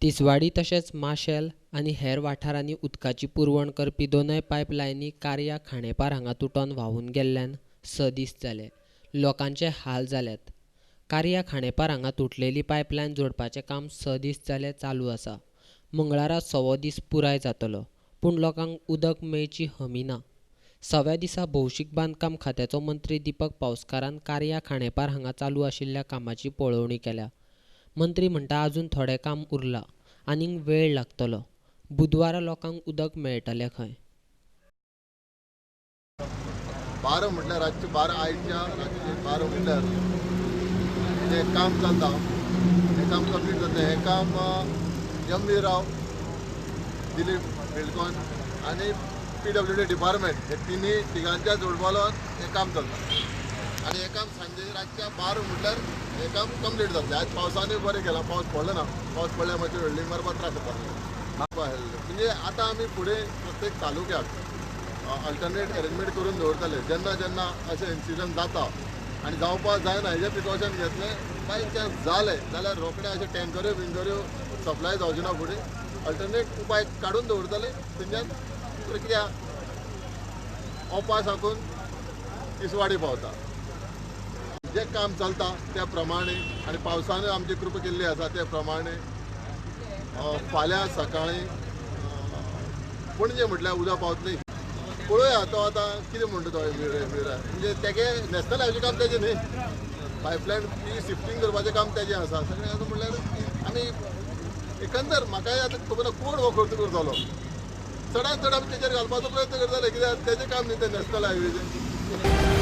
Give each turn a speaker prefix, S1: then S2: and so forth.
S1: तिसवाडी तशेंच माशेल आनी हेर वाठारांनी उदकाची पुरवण करपी दोनय पायपलायनी कार्या खांडेपार हांगा तुटून व्हांवून गेल्ल्यान 6 दीस जाले. लोकांचे हाल जाल्यात. कार्या खांडेपार हांगा तुटलेली पायपलायन जोडपाचें काम 6 दीस जाले चालू आसा. मंगळारा 6वो दीस पुराय जातलो, पूण लोकांक उदक मेळची हमी ना. 6व्या दिसा भौशीक बांदकाम खात्याचो मंत्री दीपक पावसकारान कार्या खांडेपार हांगा चालू आशिल्ल्या कामाची पळोवणी केल्या. मंत्री म्हणटा आजून थोडें काम उरलां, आनीक वेळ लागतलो. बुधवारा लोकांक उदक मेळटलें खंय.
S2: 12 म्हटल्यार रातचे 12 आयच्या रातचे 12 म्हटल्यार जे काम चलता हें काम कंप्लीट जाता. हें काम एम व्ही राव, दिलीप बेळकॉन आनी PWD डिपार्टमेंट हे तिगांच्या जोडपालवान हें काम चलता. आनी हें काम सांजे रातच्या 12 म्हटल्यार हें काम कंप्लीट जातलें. आयज पावसानूय बरें केलां, पावस पडलो ना. पावस पडल्यार मातशें वेल्डिंग मारपाक त्रास जाता. म्हणजे आतां आमी फुडें प्रत्येक तालुक्याक अल्टरनेट अरेंजमेंट करून दवरतले. जेन्ना जेन्ना अशें इन्सिडंट जाता आनी जावपाक जायना हेजें प्रिकॉशन घेतलें. बाय चान्स जालें जाल्यार रोखडे अशें टँकऱ्यो बिंकऱ्यो सप्लाय जावचे ना. फुडें अल्टरनेट उपाय काडून दवरतले. थंयच्यान प्रक्रिया ओपा साकून तिसवाडी पावता. जें काम चलता त्या प्रमाणे आनी पावसानूय आमची कृपा केल्ली आसा त्या प्रमाणे फाल्यां सकाळीं पणजे म्हटल्यार उदक पावतली. पळोवया तो आतां कितें म्हणटा तो म्हणजे तेगे नॅशनल हायवेचें काम तेजें न्ही. पायपलायन ती शिफ्टींग करपाचें काम तेजें आसा. सगळें आतां म्हणल्यार आमी एकंदर म्हाकाय आतां खबर ना कोण हो खर्च करतलो. चडांत चड आमी तेजेर घालपाचो प्रयत्न करतले, कित्याक तेजें काम न्ही तें नॅशनल हायवेचें.